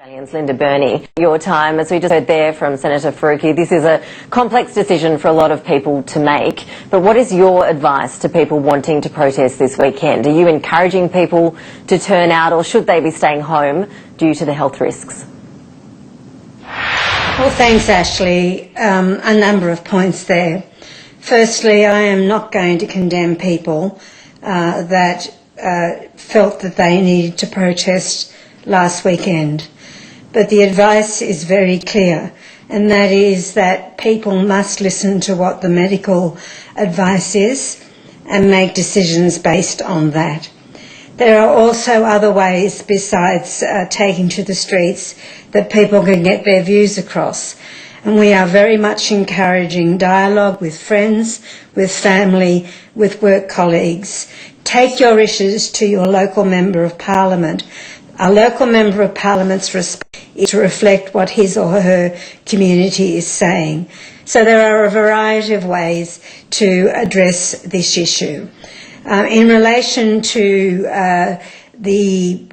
Australians, Linda Burney, your time, as we just heard there from Senator Faruqi, this is a complex decision for a lot of people to make. But what is your advice to people wanting to protest this weekend? Are you encouraging people to turn out, or should they be staying home due to the health risks? Well, thanks, Ashleigh. A number of points there. Firstly, I am not going to condemn people that felt that they needed to protest last weekend. But the advice is very clear, and that is that people must listen to what the medical advice is and make decisions based on that. There are also other ways besides taking to the streets that people can get their views across. And we are very much encouraging dialogue with friends, with family, with work colleagues. Take your issues to your local Member of Parliament. A local Member of Parliament's response is to reflect what his or her community is saying. So there are a variety of ways to address this issue. In relation to the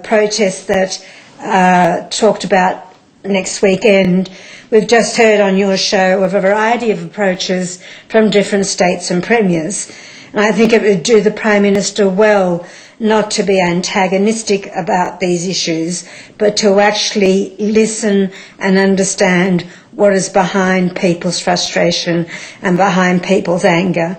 protest that talked about next weekend, we've just heard on your show of a variety of approaches from different states and premiers. And I think it would do the Prime Minister well not to be antagonistic about these issues, but to actually listen and understand what is behind people's frustration and behind people's anger.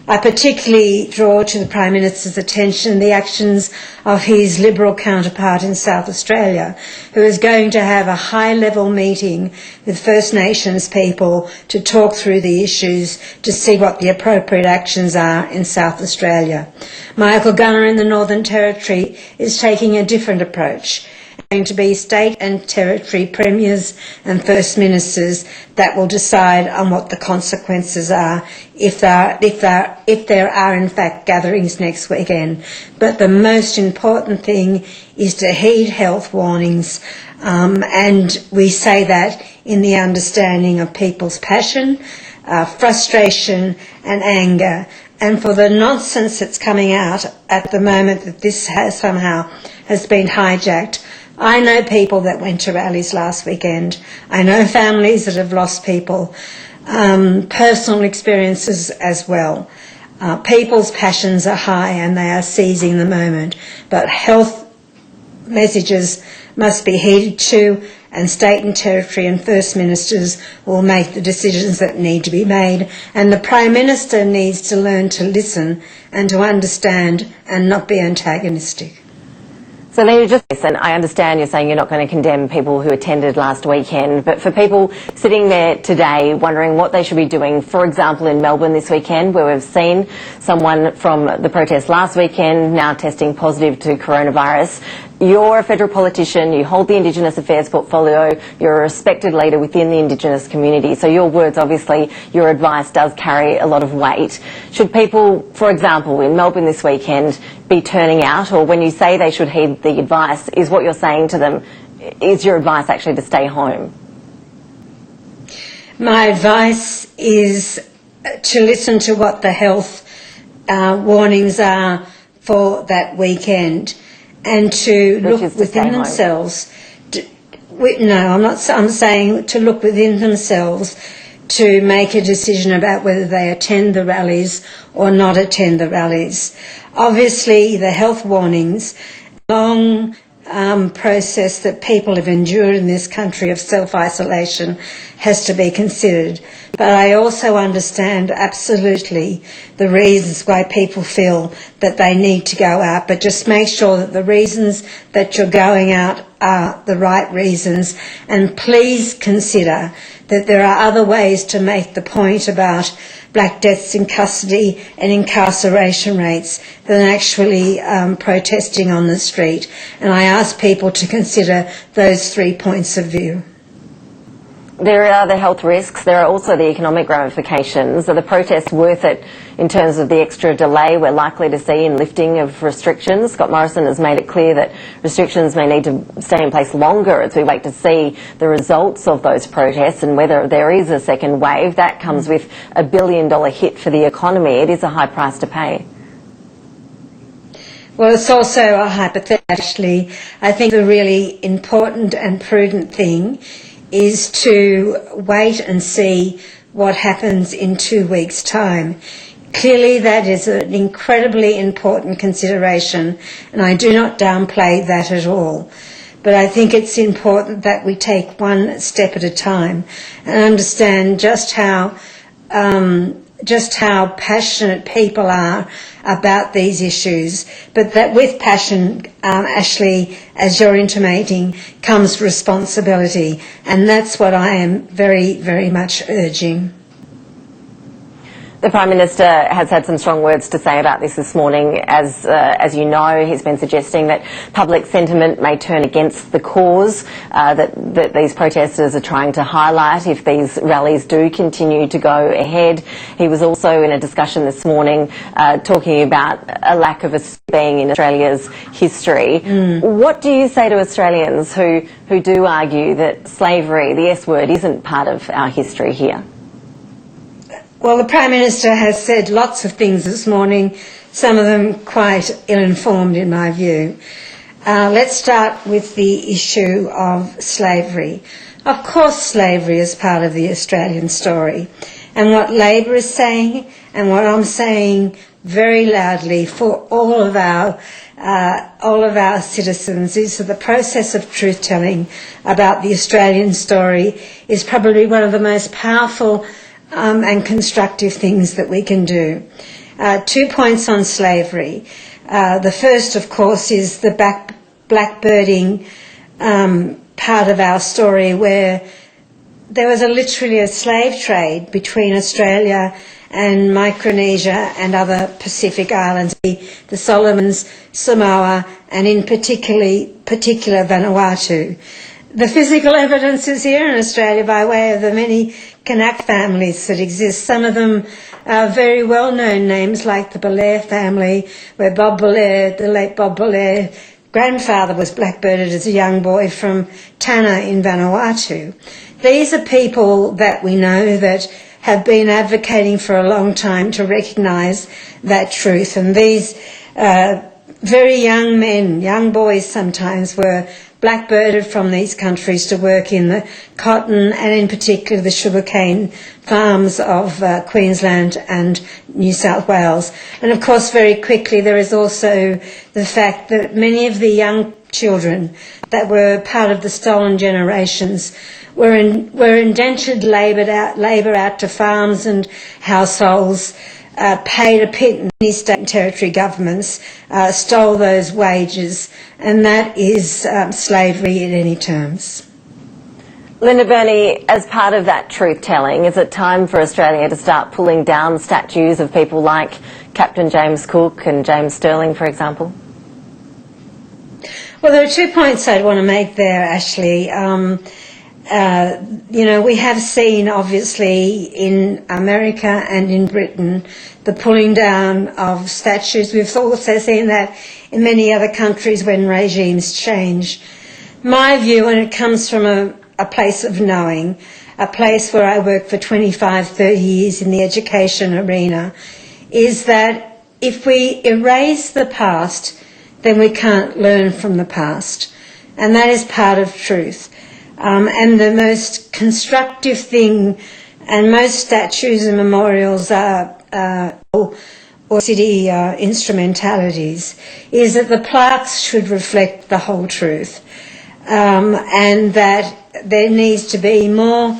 I particularly draw to the Prime Minister's attention the actions of his Liberal counterpart in South Australia, who is going to have a high-level meeting with First Nations people to talk through the issues to see what the appropriate actions are in South Australia. Michael Gunner in the Northern Territory is taking a different approach. Going to be state and territory premiers and first ministers that will decide on what the consequences are if there are in fact gatherings next weekend. But the most important thing is to heed health warnings, and we say that in the understanding of people's passion, frustration and anger. And for the nonsense that's coming out at the moment that this somehow has been hijacked, I know people that went to rallies last weekend. I know families that have lost people, personal experiences as well. People's passions are high and they are seizing the moment. But health messages must be heeded to, and state and territory and first ministers will make the decisions that need to be made. And the Prime Minister needs to learn to listen and to understand and not be antagonistic. So Linda, just listen, I understand you're saying you're not going to condemn people who attended last weekend, but for people sitting there today wondering what they should be doing, for example in Melbourne this weekend, where we've seen someone from the protest last weekend now testing positive to coronavirus, you're a federal politician, you hold the Indigenous Affairs portfolio, you're a respected leader within the Indigenous community, so your words, obviously, your advice does carry a lot of weight. Should people, for example, in Melbourne this weekend, be turning out, or when you say they should heed the advice, is what you're saying to them, is your advice actually to stay home? My advice is to listen to what the health warnings are for that weekend, and to look within themselves. I'm saying to look within themselves to make a decision about whether they attend the rallies or not attend the rallies. Obviously, the health warnings, long process that people have endured in this country of self-isolation has to be considered. But I also understand absolutely the reasons why people feel that they need to go out, but just make sure that the reasons that you're going out are the right reasons, and please consider that there are other ways to make the point about black deaths in custody and incarceration rates than actually protesting on the street. And I ask people to consider those 3 points of view. There are the health risks, there are also the economic ramifications. Are the protests worth it in terms of the extra delay we're likely to see in lifting of restrictions? Scott Morrison has made it clear that restrictions may need to stay in place longer as we wait to see the results of those protests and whether there is a second wave. That comes with $1 billion hit for the economy. It is a high price to pay. Well, it's also a hypothetical. Actually, I think the really important and prudent thing is to wait and see what happens in 2 weeks' time. Clearly, that is an incredibly important consideration, and I do not downplay that at all. But I think it's important that we take one step at a time and understand just how passionate people are about these issues, but that with passion, Ashleigh, as you're intimating, comes responsibility, and that's what I am very, very much urging. The Prime Minister has had some strong words to say about this morning. As you know, he's been suggesting that public sentiment may turn against the cause that these protesters are trying to highlight if these rallies do continue to go ahead. He was also in a discussion this morning talking about a lack of being in Australia's history. What do you say to Australians who do argue that slavery, the S word, isn't part of our history here? Well, the Prime Minister has said lots of things this morning, some of them quite ill-informed in my view. Let's start with the issue of slavery. Of course slavery is part of the Australian story, and what Labor is saying and what I'm saying very loudly for all of our citizens is that the process of truth-telling about the Australian story is probably one of the most powerful and constructive things that we can do. 2 points on slavery. The first, of course, is the blackbirding part of our story, where there was literally a slave trade between Australia and Micronesia and other Pacific islands, the Solomons, Samoa, and in particular Vanuatu. The physical evidence is here in Australia by way of the many Kanak families that exist. Some of them are very well-known names, like the Belair family, where Bob Belair, the late Bob Belair, grandfather was blackbirded as a young boy from Tanna in Vanuatu. These are people that we know that have been advocating for a long time to recognise that truth. And these very young men, young boys sometimes, were blackbirded from these countries to work in the cotton and in particular the sugarcane farms of Queensland and New South Wales. And of course very quickly there is also the fact that many of the young children that were part of the stolen generations were indentured labour out to farms and households, paid a pittance. Many state and territory governments stole those wages, and that is slavery in any terms. Linda Burney, as part of that truth-telling, is it time for Australia to start pulling down statues of people like Captain James Cook and James Sterling, for example? Well, there are 2 points I'd want to make there, Ashleigh. You know, we have seen, obviously, in America and in Britain, the pulling down of statues. We've also seen that in many other countries when regimes change. My view, and it comes from a place of knowing, a place where I worked for 25, 30 years in the education arena, is that if we erase the past, then we can't learn from the past. And that is part of truth. And the most constructive thing, and most statues and memorials are or city instrumentalities, is that the plaques should reflect the whole truth, and that there needs to be more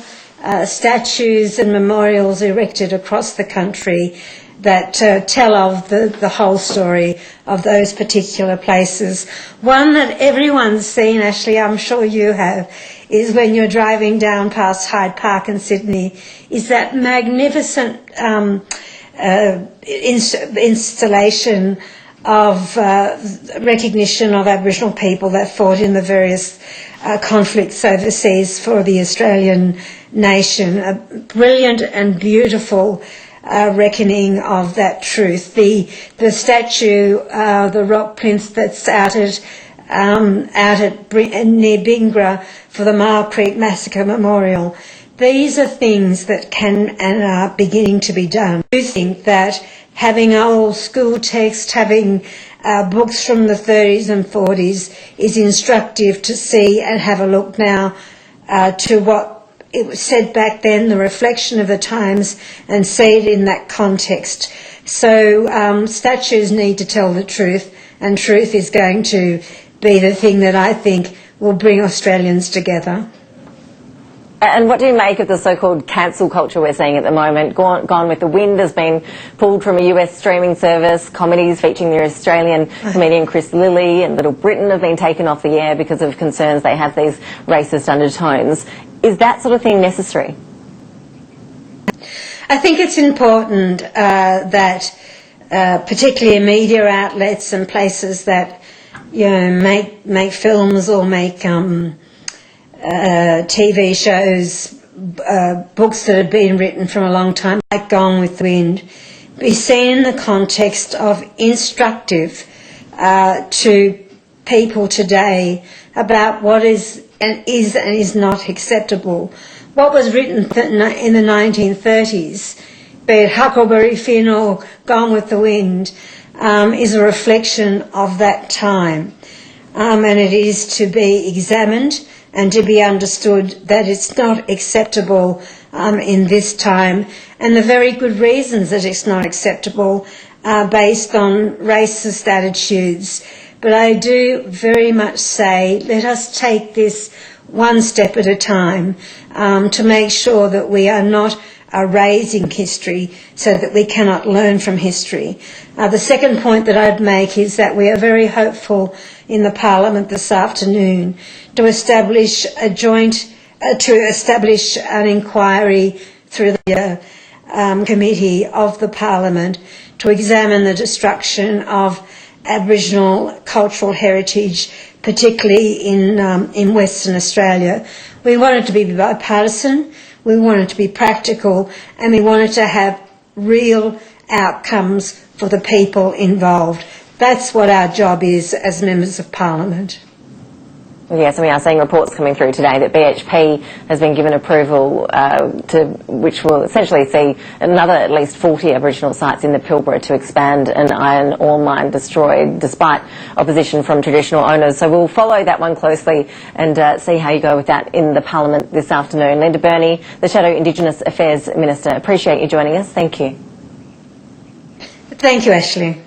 statues and memorials erected across the country that tell of the whole story of those particular places. One that everyone's seen, Ashleigh, I'm sure you have, is when you're driving down past Hyde Park in Sydney, is that magnificent installation of recognition of Aboriginal people that fought in the various conflicts overseas for the Australian nation. A brilliant and beautiful reckoning of that truth. The statue, the rock plinth that's out at near Bingra for the Mile Creek Massacre Memorial. These are things that can and are beginning to be done. I do think that having old school text, having books from the 30s and 40s is instructive to see and have a look now to what it was said back then, the reflection of the times, and see it in that context. So statues need to tell the truth, and truth is going to be the thing that I think will bring Australians together. And what do you make of the so-called cancel culture we're seeing at the moment? Gone with the Wind has been pulled from a US streaming service. Comedies featuring the Australian comedian Chris Lilly and Little Britain have been taken off the air because of concerns they have these racist undertones. Is that sort of thing necessary? I think it's important that particularly media outlets and places that make films or make TV shows, books that have been written from a long time, like Gone with the Wind, be seen in the context of instructive to people today about what is and is not acceptable. What was written in the 1930s, be it Huckleberry Finn or Gone with the Wind, is a reflection of that time. And it is to be examined and to be understood that it's not acceptable in this time. And the very good reasons that it's not acceptable are based on racist attitudes. But I do very much say, let us take this one step at a time to make sure that we are not erasing history so that we cannot learn from history. The second point that I'd make is that we are very hopeful in the Parliament this afternoon to establish a an inquiry through the committee of the Parliament to examine the destruction of Aboriginal cultural heritage, particularly in Western Australia. We want it to be bipartisan, we want it to be practical, and we want it to have real outcomes for the people involved. That's what our job is as members of Parliament. Yes, and we are seeing reports coming through today that BHP has been given approval which will essentially see another at least 40 Aboriginal sites in the Pilbara to expand an iron ore mine destroyed, despite opposition from traditional owners. So we'll follow that one closely and see how you go with that in the Parliament this afternoon. Linda Burney, the Shadow Indigenous Affairs Minister, appreciate you joining us. Thank you. Thank you, Ashleigh.